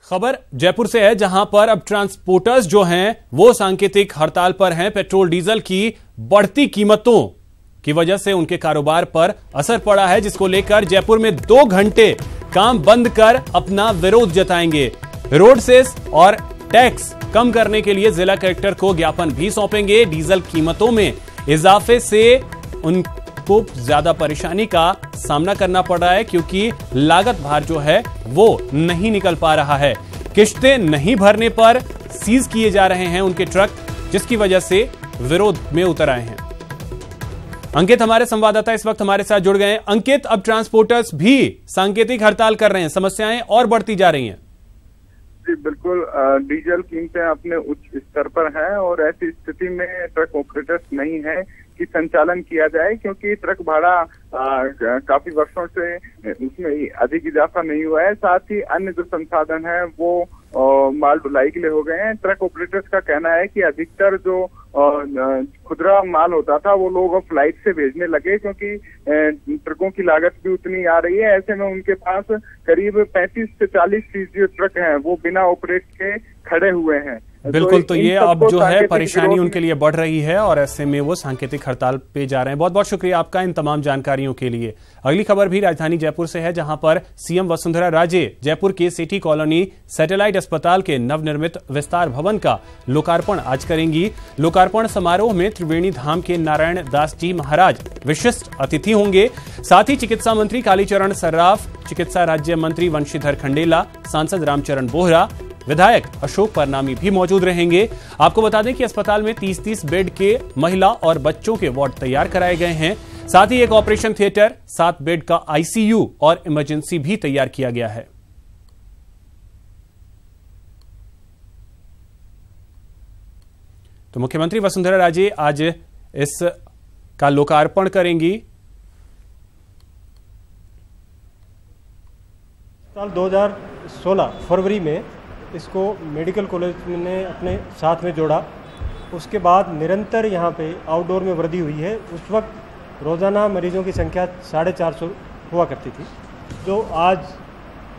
खबर जयपुर से है, जहां पर अब ट्रांसपोर्टर्स जो हैं वो सांकेतिक हड़ताल पर हैं। पेट्रोल डीजल की बढ़ती कीमतों की वजह से उनके कारोबार पर असर पड़ा है, जिसको लेकर जयपुर में 2 घंटे काम बंद कर अपना विरोध जताएंगे। रोड सेस और टैक्स कम करने के लिए जिला कलेक्टर को ज्ञापन भी सौंपेंगे। डीजल कीमतों में इजाफे से उनको ज्यादा परेशानी का सामना करना पड़ रहा है, क्योंकि लागत भार जो है वो नहीं निकल पा रहा है। किश्तें नहीं भरने पर सीज किए जा रहे हैं उनके ट्रक, जिसकी वजह से विरोध में उतर आए हैं। अंकित हमारे संवाददाता इस वक्त हमारे साथ जुड़ गए हैं। अंकित, अब ट्रांसपोर्टर्स भी सांकेतिक हड़ताल कर रहे हैं, समस्याएं और बढ़ती जा रही हैं। जी बिल्कुल, डीजल कीमतें अपने उच्च स्तर पर हैं और ऐसी स्थिति में ट्रक ऑपरेटर्स नहीं है कि संचालन किया जाए, क्योंकि ट्रक भाड़ा काफी वर्षों से उसमें अधिक इजाफा नहीं हुआ है। साथ ही अन्य जो संसाधन है वो माल ढुलाई के लिए हो गए हैं। ट्रक ऑपरेटर्स का कहना है कि अधिकतर जो खुदरा माल होता था वो लोग फ्लाइट से भेजने लगे, क्योंकि ट्रकों की लागत भी उतनी आ रही है। ऐसे में उनके पास करीब 35 से 40 जो ट्रक हैं वो बिना ऑपरेट के खड़े हुए हैं। बिल्कुल, तो ये अब जो है परेशानी उनके लिए बढ़ रही है और ऐसे में वो सांकेतिक हड़ताल पे जा रहे हैं। बहुत बहुत शुक्रिया आपका इन तमाम जानकारियों के लिए। अगली खबर भी राजधानी जयपुर से है, जहां पर सीएम वसुंधरा राजे जयपुर के सिटी कॉलोनी सैटेलाइट अस्पताल के नवनिर्मित विस्तार भवन का लोकार्पण आज करेंगी। लोकार्पण समारोह में त्रिवेणी धाम के नारायण दास जी महाराज विशिष्ट अतिथि होंगे। साथ ही चिकित्सा मंत्री कालीचरण सर्राफ, चिकित्सा राज्य मंत्री वंशीधर खंडेला, सांसद रामचरण बोहरा, विधायक अशोक परनामी भी मौजूद रहेंगे। आपको बता दें कि अस्पताल में 30-30 बेड के महिला और बच्चों के वार्ड तैयार कराए गए हैं। साथ ही एक ऑपरेशन थिएटर, 7 बेड का आईसीयू और इमरजेंसी भी तैयार किया गया है। तो मुख्यमंत्री वसुंधरा राजे आज इसका लोकार्पण करेंगी। साल 2016 फरवरी में इसको मेडिकल कॉलेज ने अपने साथ में जोड़ा। उसके बाद निरंतर यहाँ पे आउटडोर में वृद्धि हुई है। उस वक्त रोज़ाना मरीजों की संख्या 450 हुआ करती थी, जो आज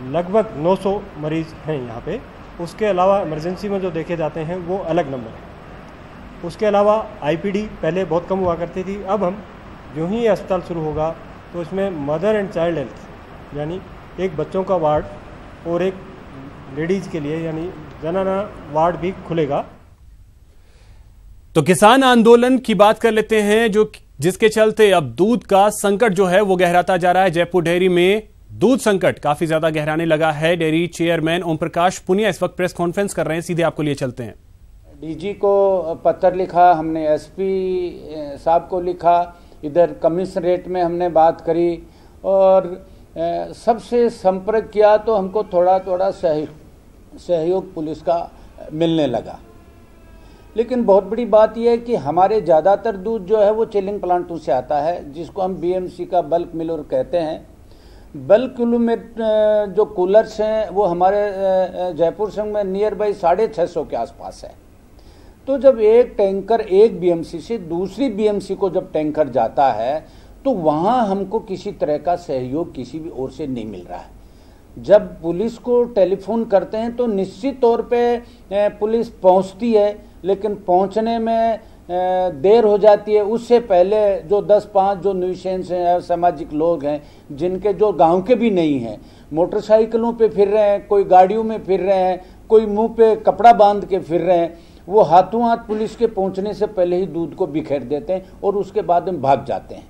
लगभग 900 मरीज हैं यहाँ पे। उसके अलावा इमरजेंसी में जो देखे जाते हैं वो अलग नंबर है। उसके अलावा आईपीडी पहले बहुत कम हुआ करती थी। अब हम यूँ ही अस्पताल शुरू होगा तो इसमें मदर एंड चाइल्ड हेल्थ यानी एक बच्चों का वार्ड और एक लेडीज के लिए यानी जनाना वार्ड भी खुलेगा। तो किसान आंदोलन की बात कर लेते हैं, जिसके चलते अब दूध का संकट जो है वो गहराता जा रहा है। जयपुर डेयरी में दूध संकट काफी ज्यादा गहराने लगा है। डेयरी चेयरमैन ओम प्रकाश पुनिया इस वक्त प्रेस कॉन्फ्रेंस कर रहे हैं, सीधे आपको लिए चलते हैं। डीजी को पत्र लिखा हमने, एसपी साहब को लिखा, इधर कमिश्नरेट में हमने बात करी और सबसे संपर्क किया तो हमको थोड़ा थोड़ा सहयोग पुलिस का मिलने लगा। लेकिन बहुत बड़ी बात यह है कि हमारे ज़्यादातर दूध जो है वो चिलिंग प्लांटों से आता है, जिसको हम बीएमसी का बल्क मिलर कहते हैं। बल्क में जो कूलर्स हैं वो हमारे जयपुर संघ में नियर बाई 650 के आसपास है। तो जब एक टैंकर एक बीएमसी से दूसरी बीएमसी को जब टैंकर जाता है तो वहाँ हमको किसी तरह का सहयोग किसी भी ओर से नहीं मिल रहा है। जब पुलिस को टेलीफोन करते हैं तो निश्चित तौर पे पुलिस पहुँचती है, लेकिन पहुँचने में देर हो जाती है। उससे पहले जो 10-5 जो न्यूसेंस हैं, सामाजिक लोग हैं, जिनके जो गांव के भी नहीं हैं, मोटरसाइकिलों पे फिर रहे हैं, कोई गाड़ियों में फिर रहे हैं, कोई मुंह पे कपड़ा बांध के फिर रहे हैं, वो हाथों हाथ पुलिस के पहुँचने से पहले ही दूध को बिखेर देते हैं और उसके बाद में भाग जाते हैं।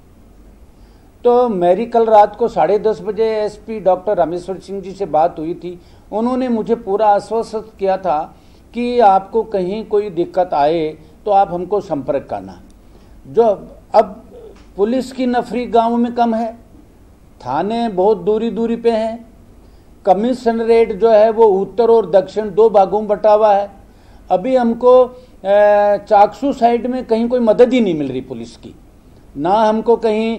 तो मेरी कल रात को 10:30 बजे एसपी डॉक्टर रामेश्वर सिंह जी से बात हुई थी। उन्होंने मुझे पूरा आश्वस्त किया था कि आपको कहीं कोई दिक्कत आए तो आप हमको संपर्क करना। जो अब पुलिस की नफरी गांव में कम है, थाने बहुत दूरी पे हैं, कमिश्नरेट जो है वो उत्तर और दक्षिण 2 भागों में बटा हुआ है। अभी हमको चाकसू साइड में कहीं कोई मदद ही नहीं मिल रही पुलिस की, ना हमको कहीं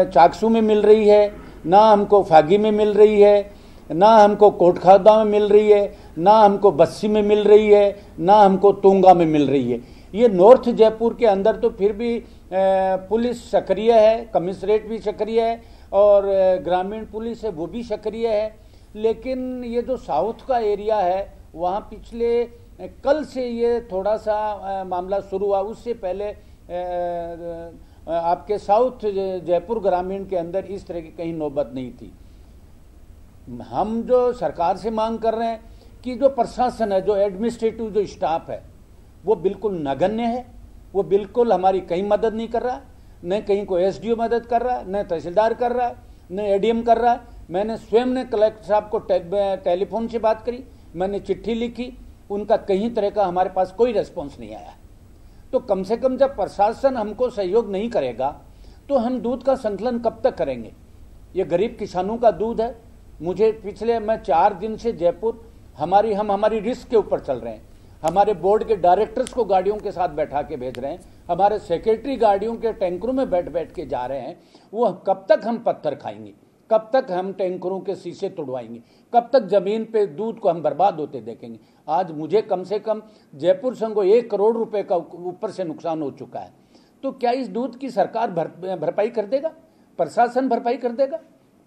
चाकसू में मिल रही है, ना हमको फागी में मिल रही है, ना हमको कोटखादा में मिल रही है, ना हमको बस्सी में मिल रही है, ना हमको तुंगा में मिल रही है। ये नॉर्थ जयपुर के अंदर तो फिर भी पुलिस सक्रिय है, कमिश्नरेट भी सक्रिय है और ग्रामीण पुलिस है वो भी सक्रिय है, लेकिन ये जो साउथ का एरिया है वहाँ पिछले कल से ये थोड़ा सा मामला शुरू हुआ। उससे पहले आपके साउथ जयपुर ग्रामीण के अंदर इस तरह की कहीं नौबत नहीं थी। हम जो सरकार से मांग कर रहे हैं कि जो प्रशासन है, जो एडमिनिस्ट्रेटिव जो स्टाफ है, वो बिल्कुल नगण्य है, वो बिल्कुल हमारी कहीं मदद नहीं कर रहा, न कहीं को एसडीओ मदद कर रहा है, न तहसीलदार कर रहा है, न एडीएम कर रहा है। मैंने स्वयं ने कलेक्टर साहब को टेलीफोन से बात करी, मैंने चिट्ठी लिखी, उनका कहीं तरह का हमारे पास कोई रिस्पॉन्स नहीं आया। तो कम से कम जब प्रशासन हमको सहयोग नहीं करेगा तो हम दूध का संकलन कब तक करेंगे? ये गरीब किसानों का दूध है। मुझे मैं 4 दिन से जयपुर हमारी रिस्क के ऊपर चल रहे हैं। हमारे बोर्ड के डायरेक्टर्स को गाड़ियों के साथ बैठा के भेज रहे हैं, हमारे सेक्रेटरी गाड़ियों के टैंकरों में बैठ के जा रहे हैं। वो कब तक हम पत्थर खाएंगे? कब तक हम टैंकरों के शीशे तोड़वाएंगे? कब तक जमीन पे दूध को हम बर्बाद होते देखेंगे? आज मुझे कम से कम जयपुर संघ को 1 करोड़ रुपए का ऊपर से नुकसान हो चुका है। तो क्या इस दूध की सरकार भरपाई कर देगा? प्रशासन भरपाई कर देगा?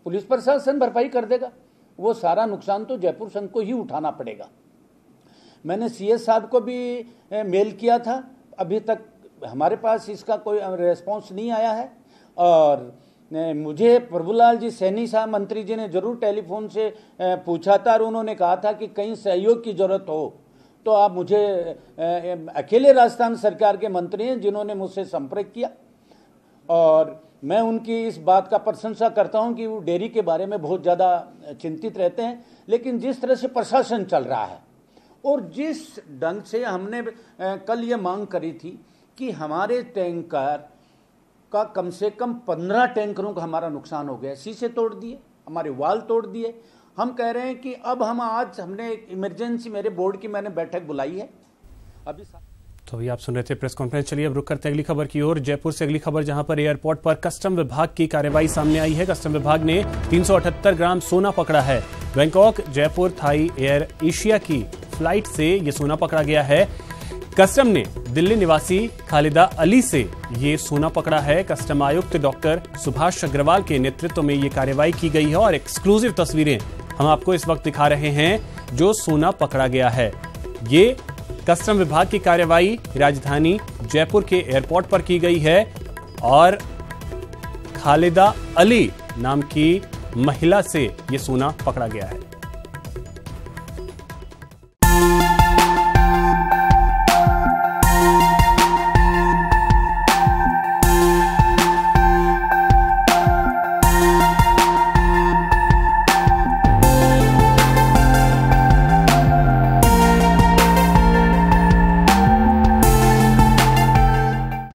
पुलिस प्रशासन भरपाई कर देगा? वो सारा नुकसान तो जयपुर संघ को ही उठाना पड़ेगा। मैंने सीएस साहब को भी मेल किया था, अभी तक हमारे पास इसका कोई रेस्पॉन्स नहीं आया है। और मुझे प्रभुलाल जी सैनी साहब मंत्री जी ने जरूर टेलीफोन से पूछा था और उन्होंने कहा था कि कहीं सहयोग की जरूरत हो तो आप मुझे, अकेले राजस्थान सरकार के मंत्री हैं जिन्होंने मुझसे संपर्क किया, और मैं उनकी इस बात का प्रशंसा करता हूं कि वो डेयरी के बारे में बहुत ज़्यादा चिंतित रहते हैं। लेकिन जिस तरह से प्रशासन चल रहा है और जिस ढंग से हमने कल ये मांग करी थी कि हमारे टैंकर का कम से कम 15 टैंकरों का हमारा नुकसान हो गया, शीशे तोड़ दिए, हमारे वाल तोड़ दिए। हम कह रहे हैं कि अब हमने इमरजेंसी, मेरे बोर्ड की मैंने बैठक बुलाई है अभी। तो अभी आप सुन रहे थे प्रेस कॉन्फ्रेंस। चलिए अब रुक करते हैं अगली खबर की ओर। जयपुर से अगली खबर, जहां पर एयरपोर्ट पर कस्टम विभाग की कार्रवाई सामने आई है। कस्टम विभाग ने 378 ग्राम सोना पकड़ा है। Bangkok Jaipur Thai Air Asia की फ्लाइट से यह सोना पकड़ा गया है। कस्टम ने दिल्ली निवासी खालिदा अली से ये सोना पकड़ा है। कस्टम आयुक्त डॉक्टर सुभाष अग्रवाल के नेतृत्व में ये कार्रवाई की गई है और एक्सक्लूसिव तस्वीरें हम आपको इस वक्त दिखा रहे हैं जो सोना पकड़ा गया है। ये कस्टम विभाग की कार्रवाई राजधानी जयपुर के एयरपोर्ट पर की गई है और खालिदा अली नाम की महिला से ये सोना पकड़ा गया है।